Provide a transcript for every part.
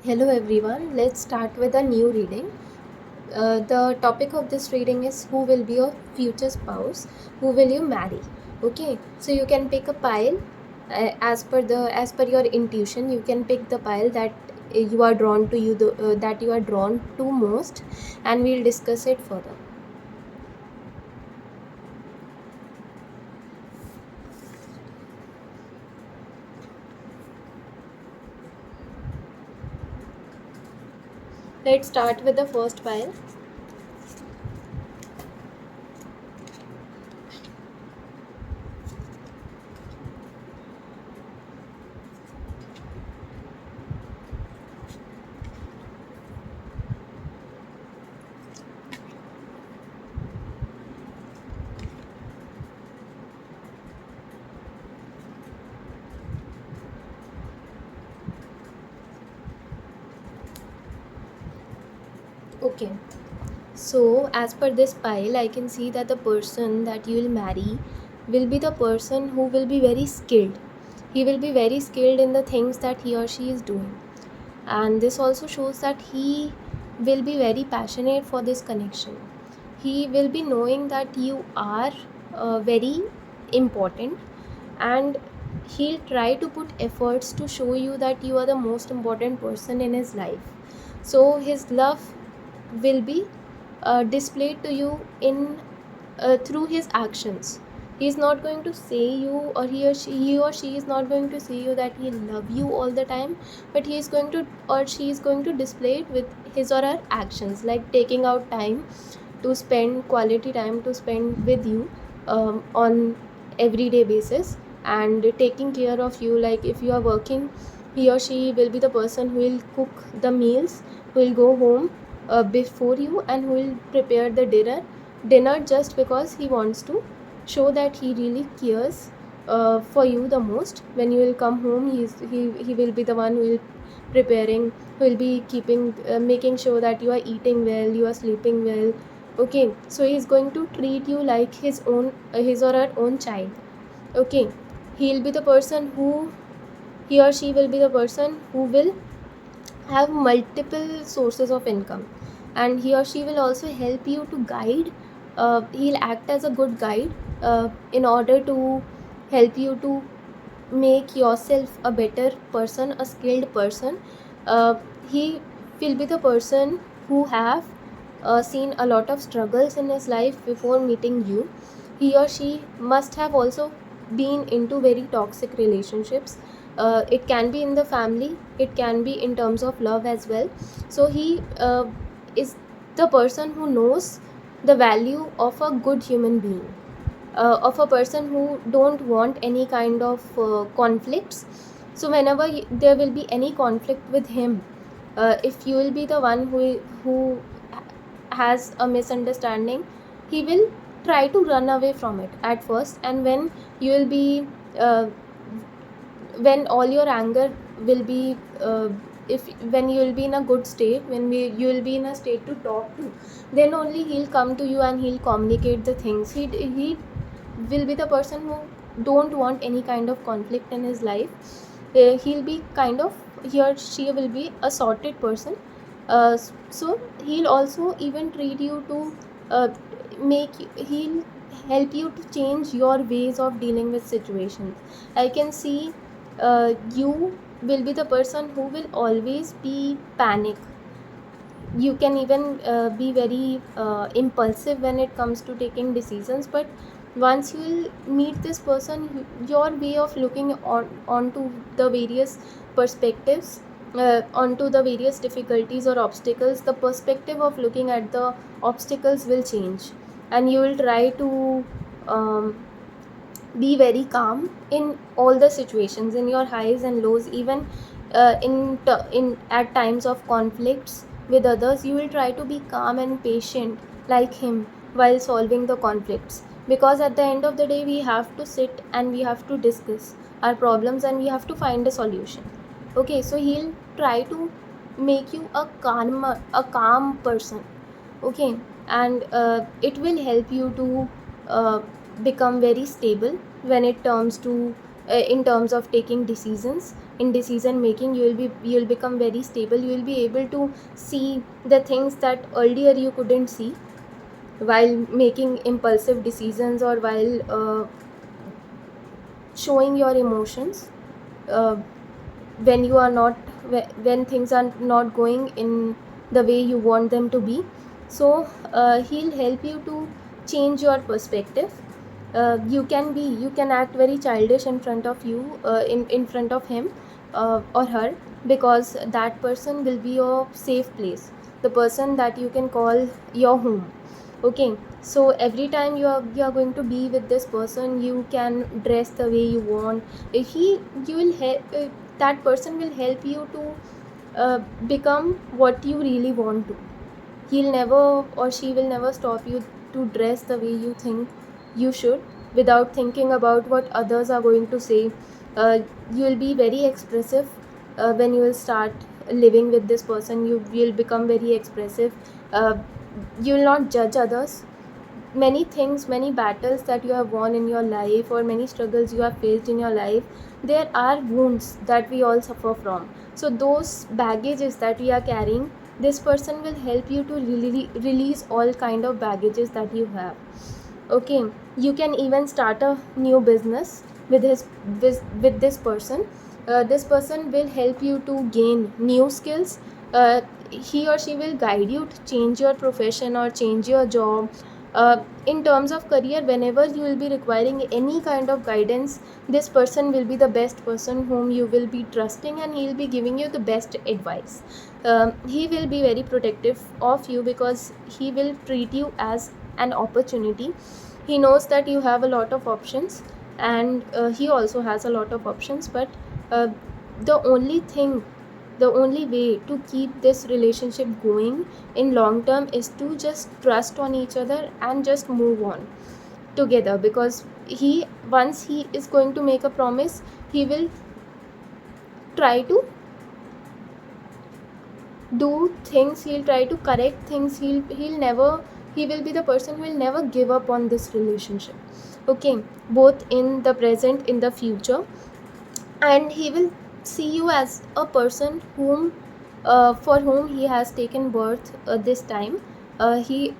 Hello everyone, let's start with a new reading. The topic of this reading is who will be your future spouse, who will you marry. Okay, so you can pick a pile as per your intuition. You can pick the pile that you are drawn to that you are drawn to most, and we'll discuss it further. Let's start with the first pile. Okay, so as per this pile, I can see that the person that you will marry will be the person who will be very skilled. He will be very skilled in the things that he or she is doing, and this also shows that he will be very passionate for this connection. He will be knowing that you are very important, and he'll try to put efforts to show you that you are the most important person in his life. So his love will be displayed to you in through his actions. He is not going to say you, or he or she is not going to say you that he love you all the time, but he is going to, or she is going to display it with his or her actions, like taking out time to spend quality time to spend with you on everyday basis, and taking care of you. Like if you are working, he or she will be the person who will cook the meals, who will go home before you, and who will prepare the dinner just because he wants to show that he really cares for you the most. When you will come home, he will be the one who will preparing, who will be keeping making sure that you are eating well, you are sleeping well. Okay, so he is going to treat you like his or her own child. Okay, he'll be the person who he or she will be the person who will have multiple sources of income, and he or she will also help you to guide. He'll act as a good guide in order to help you to make yourself a better person, a skilled person. He will be the person who have seen a lot of struggles in his life before meeting you. He or she must have also been into very toxic relationships. It can be in the family, it can be in terms of love as well. So he is the person who knows the value of a good human being, of a person who don't want any kind of conflicts. So whenever there will be any conflict with him, if you will be the one who has a misunderstanding, he will try to run away from it at first, and when you will be when all your anger will be if when you will be in a good state, you will be in a state to talk to, then only he'll come to you and he'll communicate the things. He will be the person who don't want any kind of conflict in his life. He'll be kind of, he or she will be a sorted person. So he'll also even treat you to uh, he'll help you to change your ways of dealing with situations. I can see you will be the person who will always be panic. You can even be very impulsive when it comes to taking decisions, but once you will meet this person, your way of looking onto the various perspectives, onto the various difficulties or obstacles, the perspective of looking at the obstacles will change, and you will try to um, be very calm in all the situations, in your highs and lows, even in at times of conflicts with others. You will try to be calm and patient like him while solving the conflicts, because at the end of the day we have to sit and we have to discuss our problems and we have to find a solution. Okay, so he'll try to make you a calm person. Okay, and it will help you to uh, become very stable when it comes to in terms of taking decisions. In decision making, you'll become very stable. You will be able to see the things that earlier you couldn't see while making impulsive decisions, or while showing your emotions, uh, when you are not when things are not going in the way you want them to be. So he'll help you to change your perspective. You can act very childish in front of you, in front of him or her, because that person will be your safe place, the person that you can call your home. Okay, so every time you are going to be with this person, you can dress the way you want. He you will help That person will help you to become what you really want to. He'll never, or she will never stop you to dress the way you think you should, without thinking about what others are going to say. You will be very expressive when you will start living with this person. You will become very expressive. You will not judge others. Many things, many battles that you have won in your life, or many struggles you have faced in your life, there are wounds that we all suffer from. So those baggages that we are carrying, this person will help you to really release all kind of baggages that you have. Okay, you can even start a new business with this person. This person will help you to gain new skills. He or she will guide you to change your profession or change your job. In terms of career, whenever you will be requiring any kind of guidance, this person will be the best person whom you will be trusting, and he will be giving you the best advice. He will be very protective of you, because he will treat you as an opportunity. He knows that you have a lot of options, and he also has a lot of options, but uh, the only thing the only way to keep this relationship going in long term is to just trust on each other and just move on together. Because he once he is going to make a promise, he will try to do things, he'll try to correct things. He'll never He will be the person who will never give up on this relationship. Okay, both in the present, in the future. And he will see you as a person whom for whom he has taken birth this time. He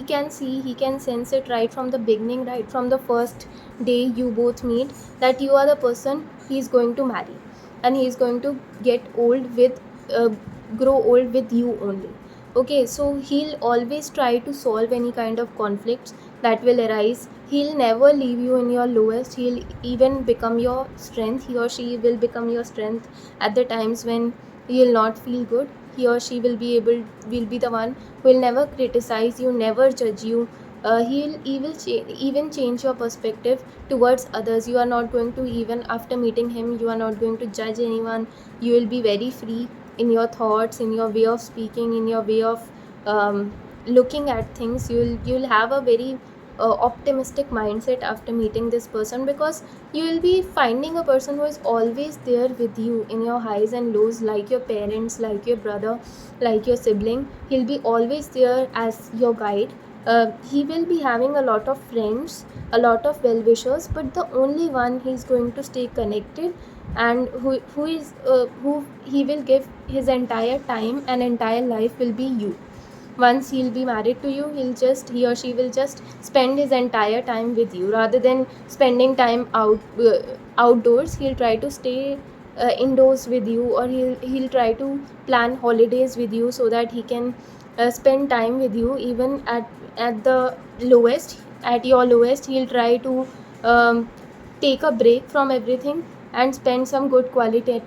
can see, he can sense it right from the beginning, right from the first day you both meet, that you are the person he is going to marry, and he is going to get old with uh, grow old with you only. Okay, so he'll always try to solve any kind of conflicts that will arise. He'll never leave you in your lowest. He'll even become your strength. He or she will become your strength at the times when you'll not feel good. He or she will be the one who will never criticize you, never judge you. Even change your perspective towards others. You are not going to, even after meeting him, you are not going to judge anyone. You will be very free in your thoughts, in your way of speaking, in your way of looking at things. You'll have a very optimistic mindset after meeting this person, because you will be finding a person who is always there with you in your highs and lows, like your parents, like your brother, like your sibling. He'll be always there as your guide. He will be having a lot of friends, a lot of well wishers, but the only one he's going to stay connected, and who he will give his entire time and entire life, will be you. Once he'll be married to you, he or she will just spend his entire time with you, rather than spending time outdoors. He'll try to stay indoors with you, or he'll try to plan holidays with you, so that he can spend time with you. Even at the lowest, at your lowest, he'll try to um, take a break from everything and spend some good quality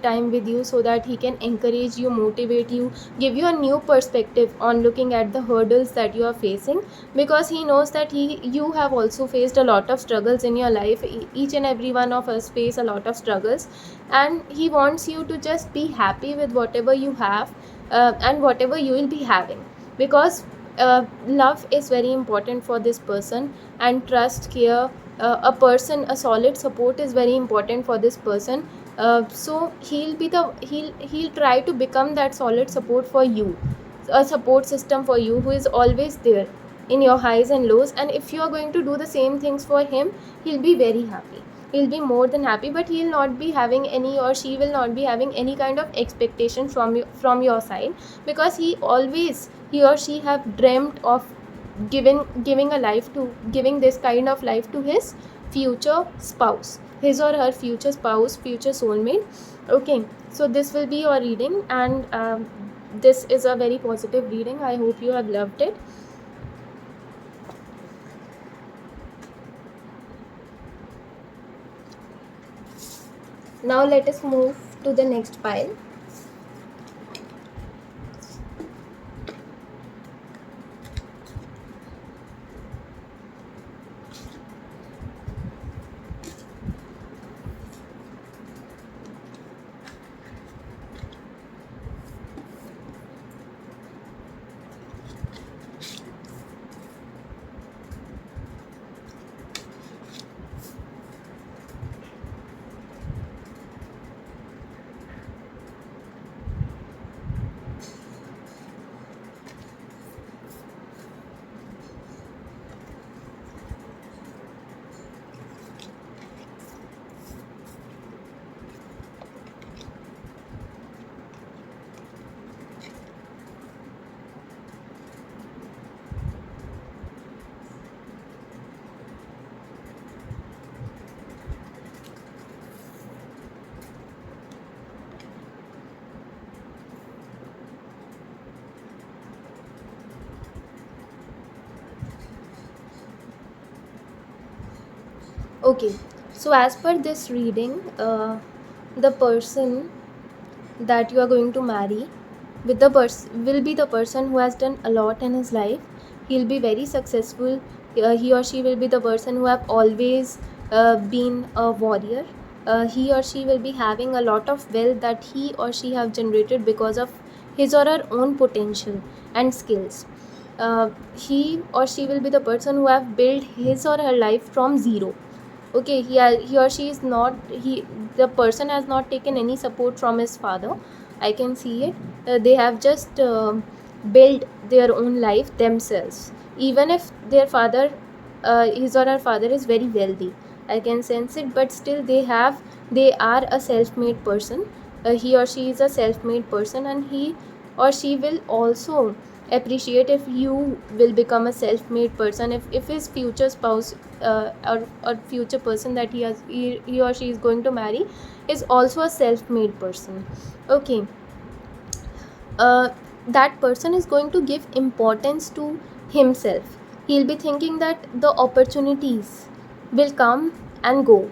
time with you, so that he can encourage you, motivate you, give you a new perspective on looking at the hurdles that you are facing. Because he knows that you have also faced a lot of struggles in your life. Each and every one of us face a lot of struggles, and he wants you to just be happy with whatever you have, and whatever you will be having. Because love is very important for this person, and trust, care, a solid support is very important for this person. So he'll try to become that solid support for you, a support system for you, who is always there in your highs and lows. And if you are going to do the same things for him, he'll be very happy. he'll be more than happy, but he'll not be having any, or she will not be having any kind of expectation from your side, because he or she have dreamt of giving this kind of life to his future spouse, his or her future spouse, future soulmate. Okay, so this will be your reading, and this is a very positive reading. I hope you have loved it. Now let us move to the next pile. Okay, so as per this reading, the person that you are going to marry with the will be the person who has done a lot in his life. He'll be very successful. He or she will be the person who have always been a warrior. He or she will be having a lot of wealth that he or she have generated because of his or her own potential and skills. He or she will be the person who have built his or her life from zero. Okay, he or she is not, the person has not taken any support from his father. I can see it. They have just built their own life themselves, even if their father, his or her father is very wealthy. I can sense it, but still they are a self-made person. He or she is a self-made person, and he or she will also appreciate if you will become a self-made person, if his future spouse, or future person that he or she is going to marry is also a self-made person. Okay, uh, that person is going to give importance to himself. He'll be thinking that the opportunities will come and go,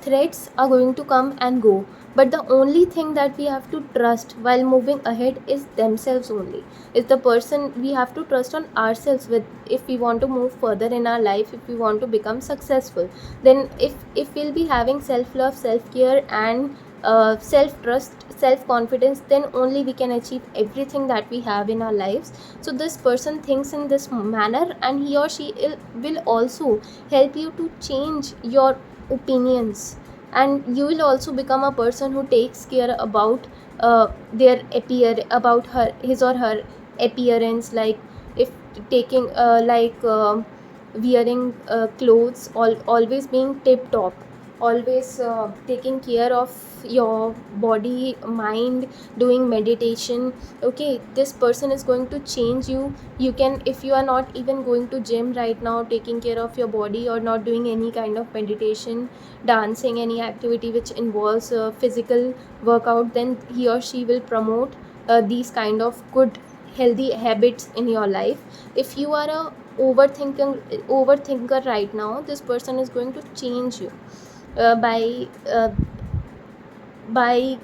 threats are going to come and go, but the only thing that we have to trust while moving ahead is themselves only, is the person. We have to trust on ourselves with, if we want to move further in our life, if we want to become successful, then if we'll be having self love, self care, and self trust, self confidence, then only we can achieve everything that we have in our lives. So this person thinks in this manner, and he or she will also help you to change your opinions, and you will also become a person who takes care about about his or her appearance, like if taking wearing clothes, always being tip top, always taking care of your body, mind, doing meditation. Okay, this person is going to change you. You can, if you are not even going to gym right now, taking care of your body, or not doing any kind of meditation, dancing, any activity which involves physical workout, then he or she will promote these kind of good healthy habits in your life. If you are a overthinker right now, this person is going to change you uh, by uh, by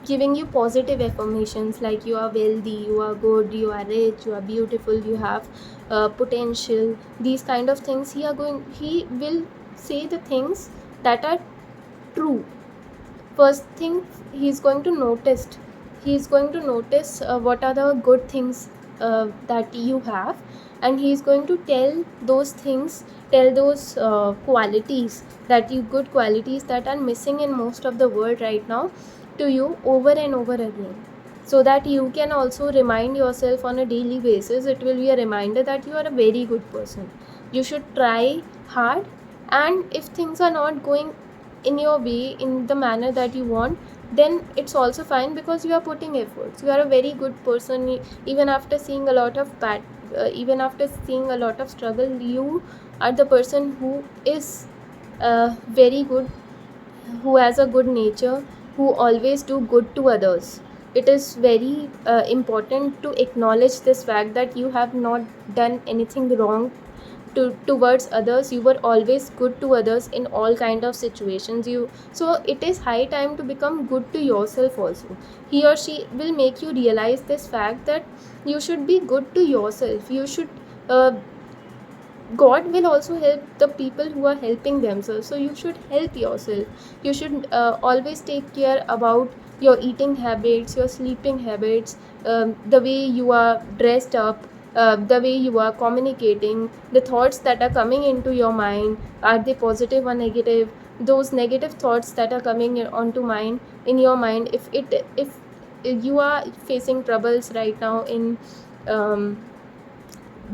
giving you positive affirmations, like you are wealthy, you are good, you are rich, you are beautiful, you have potential. These kind of things he will say the things that are true. First thing, he's going to notice what are the good things that you have, and he's going to tell those qualities, that you good qualities that are missing in most of the world right now, to you over and over again, so that you can also remind yourself on a daily basis. It will be a reminder that you are a very good person. You should try hard, and if things are not going in your way, in the manner that you want, then it's also fine, because you are putting efforts. You are a very good person. Even after seeing a lot of even after seeing a lot of struggle, you are the person who is very good, who has a good nature, who always do good to others. It is very important to acknowledge this fact that you have not done anything wrong towards others. You were always good to others in all kind of situations. So it is high time to become good to yourself also. He or she will make you realize this fact that you should be good to yourself. You should uh, God will also help the people who are helping themselves. So you should help yourself. You should always take care about your eating habits, your sleeping habits, the way you are dressed up, the way you are communicating, the thoughts that are coming into your mind. Are they positive or negative? Those negative thoughts that are coming onto mind in your mind, if you are facing troubles right now in um,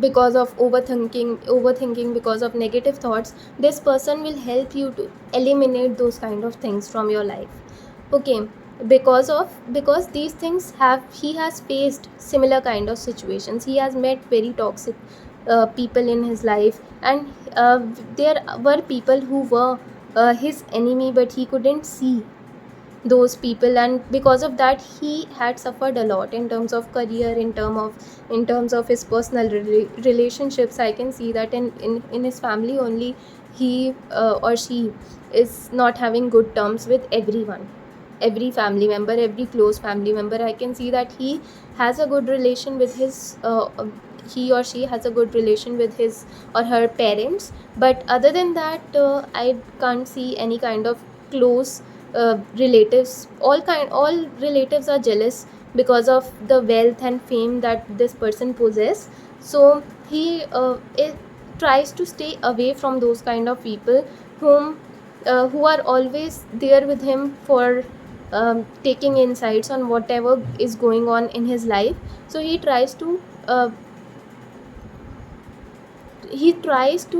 because of overthinking, because of negative thoughts, this person will help you to eliminate those kind of things from your life. Okay, because these things have he has faced similar kind of situations. He has met very toxic people in his life, and there were people who were his enemy, but he couldn't see those people, and because of that he had suffered a lot in terms of career, in terms of his personal relationships. I can see that in his family only, he or she is not having good terms with everyone, every family member, every close family member. I can see that he has a good relation with his he or she has a good relation with his or her parents, but other than that I can't see any kind of close relatives. All relatives are jealous because of the wealth and fame that this person possess. So he tries to stay away from those kind of people who are always there with him for taking insights on whatever is going on in his life. So he tries to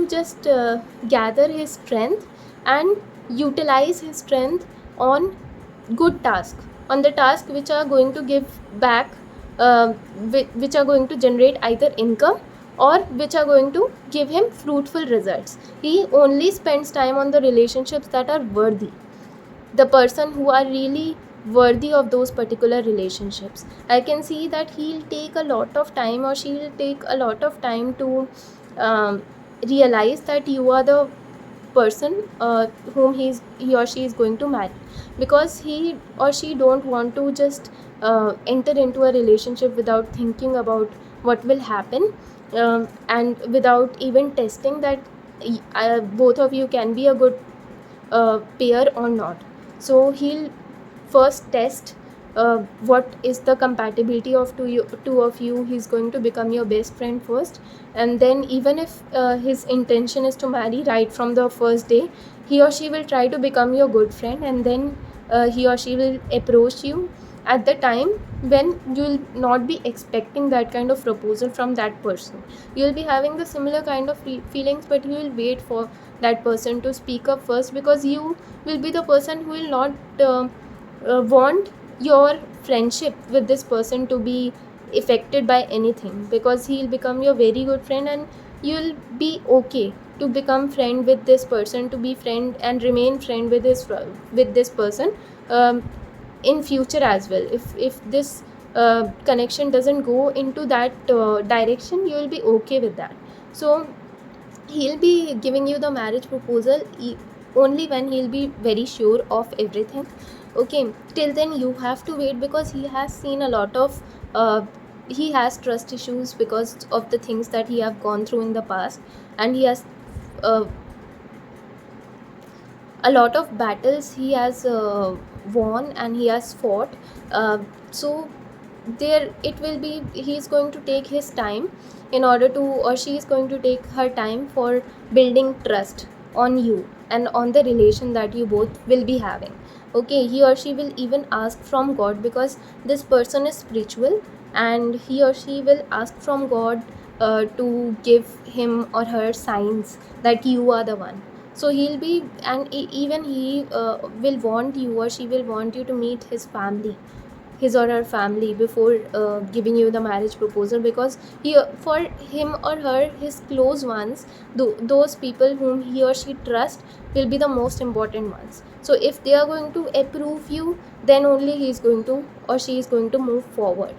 just gather his strength and utilize his strength on good task, on the task which are going to give back, which are going to generate either income or which are going to give him fruitful results. He only spends time on the relationships that are worthy, the person who are really worthy of those particular relationships. I can see that he'll take a lot of time, or she'll take a lot of time to um, realize that you are the person whom he or she is going to marry, because he or she don't want to just enter into a relationship without thinking about what will happen, and without even testing that both of you can be a good pair or not. So he'll first test what is the compatibility of two of you. He's going to become your best friend first, and then even if his intention is to marry right from the first day, he or she will try to become your good friend, and then he or she will approach you at the time when you'll not be expecting that kind of proposal from that person. You'll be having the similar kind of feelings, but you will wait for that person to speak up first, because you will be the person who will not want your friendship with this person to be affected by anything, because he'll become your very good friend, and you'll be okay to become friend with this person, to be friend and remain friend with this person in future as well. If this connection doesn't go into that direction, you will be okay with that. So he'll be giving you the marriage proposal only when he'll be very sure of everything. Okay, till then you have to wait, because he has seen a lot of he has trust issues because of the things that he have gone through in the past, and he has uh, a lot of battles he has won, and he has fought. So there it will be, he is going to take his time in order to, or she is going to take her time for building trust on you and on the relation that you both will be having. Okay, he or she will even ask from God, because this person is spiritual, and he or she will ask from God to give him or her signs that you are the one. So he'll be, and even he will want you, or she will want you to meet his family, his or her family, before giving you the marriage proposal, because he, for him or her, his close ones, those people whom he or she trusts, will be the most important ones. So if they are going to approve you, then only he is going to, or she is going to move forward.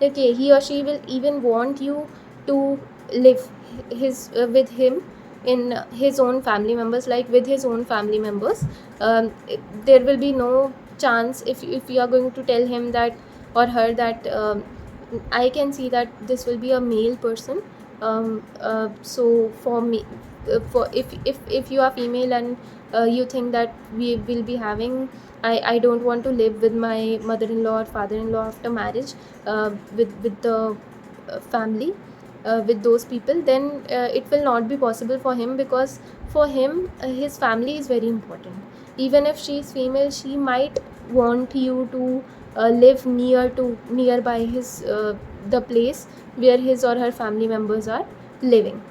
Okay, he or she will even want you to live with him in his own family members, like with his own family members. There will be no chance if you are going to tell him that, or her, that I can see that this will be a male person. So for me, for if you are female, and you think that we will be having, I don't want to live with my mother-in-law or father-in-law after marriage, with the family, with those people, then it will not be possible for him, because for him, his family is very important. Even if she is female, she might want you to live nearby his, the place where his or her family members are living,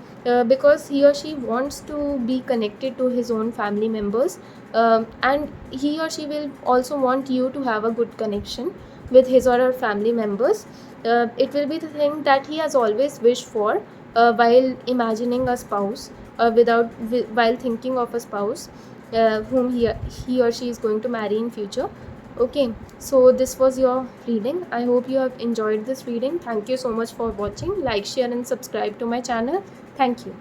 because he or she wants to be connected to his own family members, and he or she will also want you to have a good connection with his or her family members. It will be the thing that he has always wished for, while imagining a spouse, while thinking of a spouse, whom he or she is going to marry in future. Okay, so this was your reading. I hope you have enjoyed this reading. Thank you so much for watching. Like, share and subscribe to my channel. Thank you.